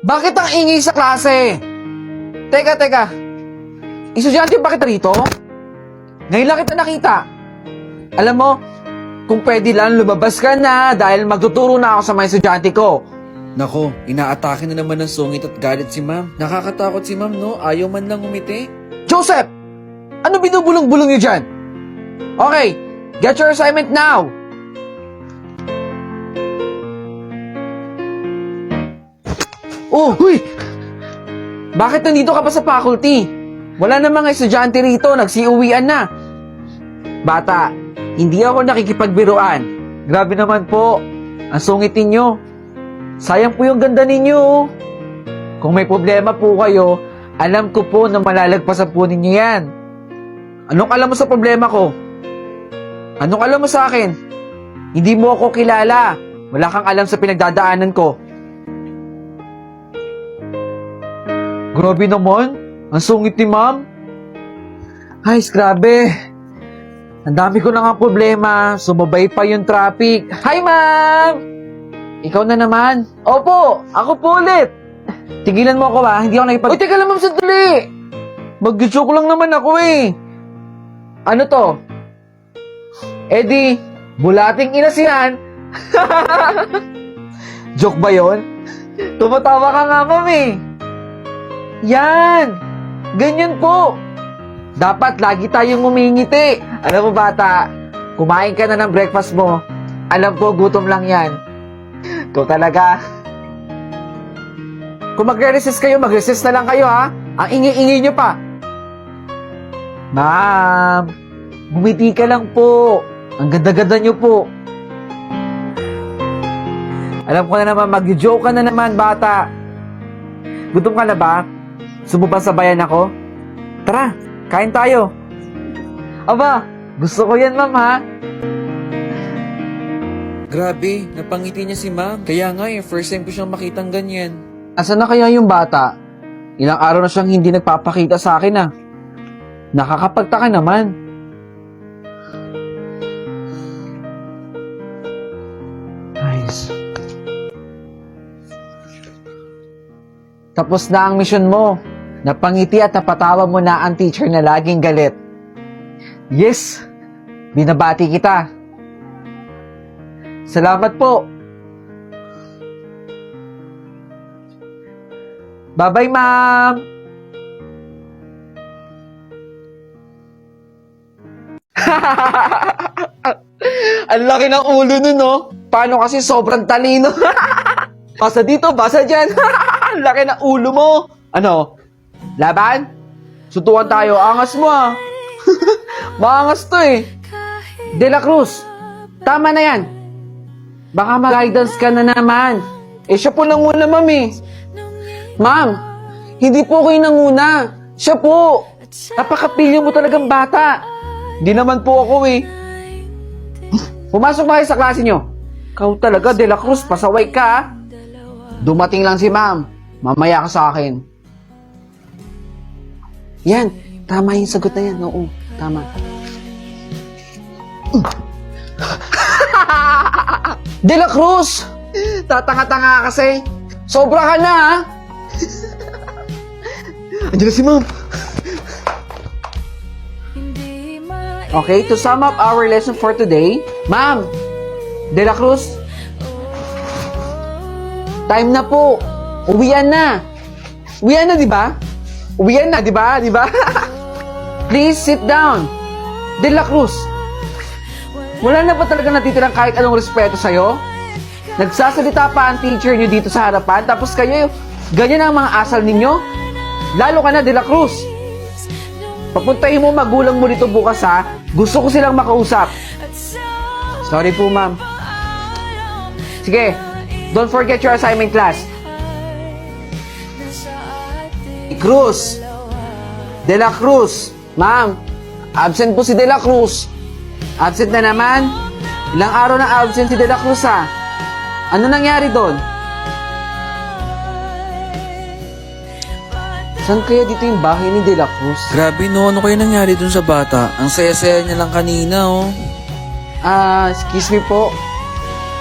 Bakit ang ingay sa klase? Teka. Estudyante ba kita rito? Ngayon lang kita nakita. Alam mo, kung pwede lang lumabas ka na dahil magtuturo na ako sa mga estudyante ko. Nako, inaatake na naman ng sungit at galit si ma'am. Nakakatakot si ma'am, no? Ayaw man lang umiti. Joseph! Ano binubulong-bulong niyo dyan? Okay, get your assignment now! Oh, huy! Bakit nandito ka pa sa faculty? Wala na mga estudyante rito, nagsiuwian na. Bata, hindi ako nakikipagbiruan. Grabe naman po, ang sungit ninyo. Sayang po yung ganda ninyo. Kung may problema po kayo, alam ko po na malalagpasan po ninyo yan. Anong alam mo sa problema ko? Anong alam mo sa akin? Hindi mo ako kilala. Wala kang alam sa pinagdadaanan ko. Grabe naman. Ang sungit ni ma'am. Ay, grabe. Ang dami ko na nga problema. Sumabay pa yung traffic. Hi, ma'am! Ikaw na naman. Opo, ako po ulit. Tigilan mo ako ba? Hindi ako nakipag... Uy, teka lang ma'am, sandali. Mag-joke lang naman ako eh. Ano to? Eddie, bulating inasihan. Joke ba yon? Tumatawa ka nga, ma'am eh. Yan! Ganyan po! Dapat lagi tayong umingiti. Alam mo bata, kumain ka na ng breakfast mo. Alam ko, gutom lang yan. Ikaw talaga. Kung magre-resist kayo, mag-resist na lang kayo ha. Ang ingi-ingi nyo pa. Ma'am, bumiti ka lang po. Ang ganda-ganda nyo po. Alam ko na naman, mag-joke ka na naman, bata. Gutom ka na ba? Sumuban sa bayan ako? Tara, kain tayo. Aba, gusto ko yan, ma'am, ha? Grabe, napangiti niya si ma'am. Kaya nga first time ko siyang makitang ganyan. Asan na kaya yung bata? Ilang araw na siyang hindi nagpapakita sa akin, ah. Nakakapagtaka naman. Nice. Tapos na ang mission mo. Napangiti at napatawa mo na ang teacher na laging galit. Yes! Binabati kita. Salamat po. Bye-bye, ma'am. Ang laki ng ulo nun, no? Paano kasi sobrang talino? Basa dito, basa dyan. Ang laki ng ulo mo. Ano? Laban? Sutukan tayo. Angas mo, ah. Maangas to, eh. De La Cruz. Tama na yan. Baka mag-guidance ka na naman. Eh, siya po nanguna, ma'am, eh. Ma'am, hindi po ko yung nanguna. Siya po. Napakapilyo mo talagang bata. Hindi naman po ako, eh. Pumasok ba kayo sa klase nyo? Ikaw talaga, De La Cruz, pasaway ka, ah. Dumating lang si ma'am. Mamaya ka sa akin. Yan. Tama yung sagot na yan. Oo, tama. De La Cruz! Tatanga-tanga kasi. Sobra ka na, ha? Andiyan na si ma'am. Okay, to sum up our lesson for today, ma'am, De La Cruz, time na po. Uwian na. Uwian na, di ba? Uwian na, di ba? Di ba? Please sit down. De La Cruz, wala na ba talaga natitirang kahit anong respeto sa'yo? Nagsasalita pa ang teacher niyo dito sa harapan, tapos kayo, ganyan ang mga asal ninyo? Lalo ka na, De La Cruz. Papuntahin mo magulang mo dito bukas, ha? Gusto ko silang makausap. Sorry po, ma'am. Sige, don't forget your assignment class. Cruz. De La Cruz. Ma'am, absent po si De La Cruz. Absent na naman. Ilang araw na absent si De La Cruz, ha? Ano nangyari doon? Saan kaya dito yung bahay ni De La Cruz? Grabe no, ano kaya nangyari dun sa bata? Ang saya-saya niya lang kanina, oh. Excuse me po.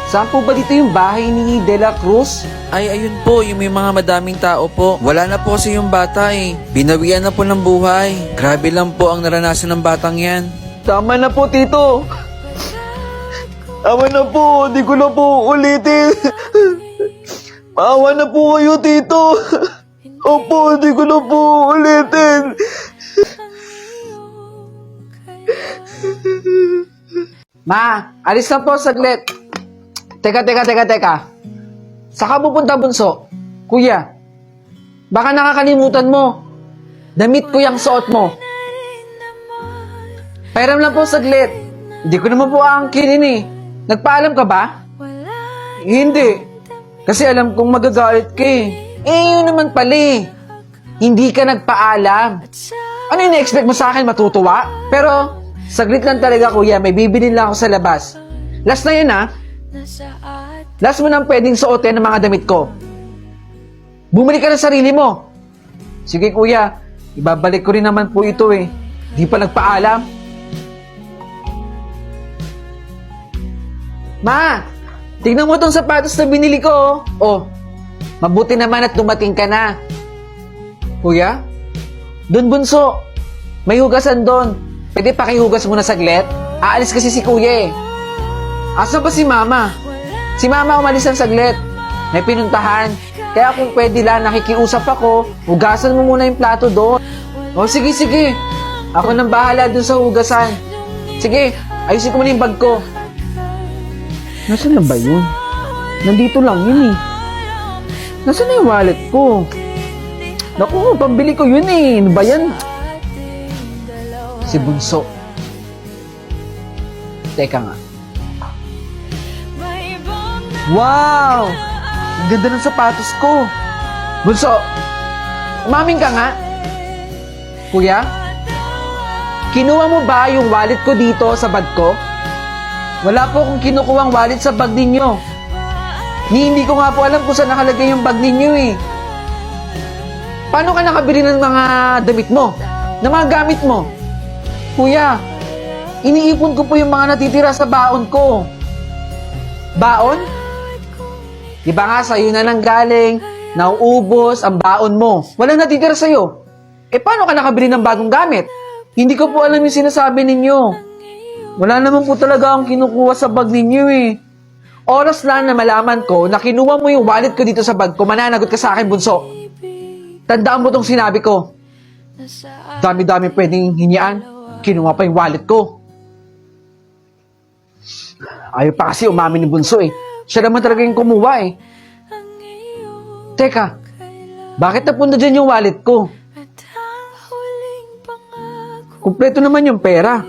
Saan po ba dito yung bahay ni De La Cruz? Ay, ayun po, yung may mga madaming tao po. Wala na po kasi yung bata eh. Binawian na po ng buhay. Grabe lang po ang naranasan ng batang yan. Tama na po, Tito. Tama na po, di ko na po ulitin. Maawa na po kayo, Tito. Opo, di ko na po ulitin. Ma, alis na po saglit. Teka. Saka pupunta, Bunso? Kuya, baka nakakalimutan mo. Damit ko yung suot mo. Pairam lang po saglit. Hindi ko naman po aangkinin eh. Nagpaalam ka ba? Hindi. Kasi alam kong magagalit ka eh. Yun naman pala eh. Hindi ka nagpaalam. Ano yung na-expect mo sa akin? Matutuwa? Pero, saglit lang talaga kuya. May bibilin lang ako sa labas. Last na yun ha. Last mo nang pwedeng suotin ng mga damit ko. Bumalik ka ng sarili mo. Sige kuya. Ibabalik ko rin naman po ito eh. Di pa nagpaalam. Ma! Tignan mo tong sapatos na binili ko. Oh, mabuti naman at dumating ka na. Kuya? Doon, Bunso. May hugasan doon. Pwede pakihugas muna saglit? Aalis kasi si Kuya eh. Asa ba si Mama? Si Mama umalis ng saglit. May pinuntahan. Kaya kung pwede lang, nakikiusap ako, hugasan mo muna yung plato doon. Oh, sige. Ako nang bahala doon sa hugasan. Sige, ayusin ko muna yung bag ko. Nasaan na ba yun? Nandito lang yun eh. Nasaan na yung wallet ko? Naku, pambili ko yun eh. Ano ba yan? Si Bunso. Teka nga. Wow! Ang ganda ng sapatos ko. Bunso, umamin ka nga. Kuya, kinuha mo ba yung wallet ko dito sa bag ko? Wala po akong kinukuhang wallet sa bag ninyo. Hindi ko nga po alam kung saan nakalagay yung bag ninyo eh. Paano ka nakabili ng mga damit mo? Ng mga gamit mo? Kuya, iniipon ko po yung mga natitira sa baon ko. Baon? Di ba nga sa'yo na nang galing, nauubos ang baon mo. Walang natitira sa'yo. Eh paano ka nakabili ng bagong gamit? Hindi ko po alam yung sinasabi ninyo. Wala naman po talaga akong kinukuha sa bag ninyo eh. Oras lang na malaman ko na kinuha mo yung wallet ko dito sa bag ko, mananagot ka sa akin, Bunso. Tandaan mo tong sinabi ko. Dami-dami pwedeng hingian. Kinuha pa yung wallet ko. Ayaw pa kasi umamin ni Bunso eh. Siya naman talaga yung kumuha eh. Teka, bakit napunta dyan yung wallet ko? Kumpleto naman yung pera.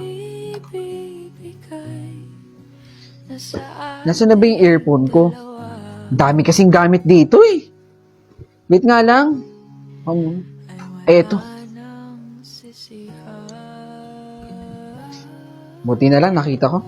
Nasaan na ba yung earphone ko? Dami kasing gamit dito eh. Wait nga lang. Eto. Buti na lang nakita ko.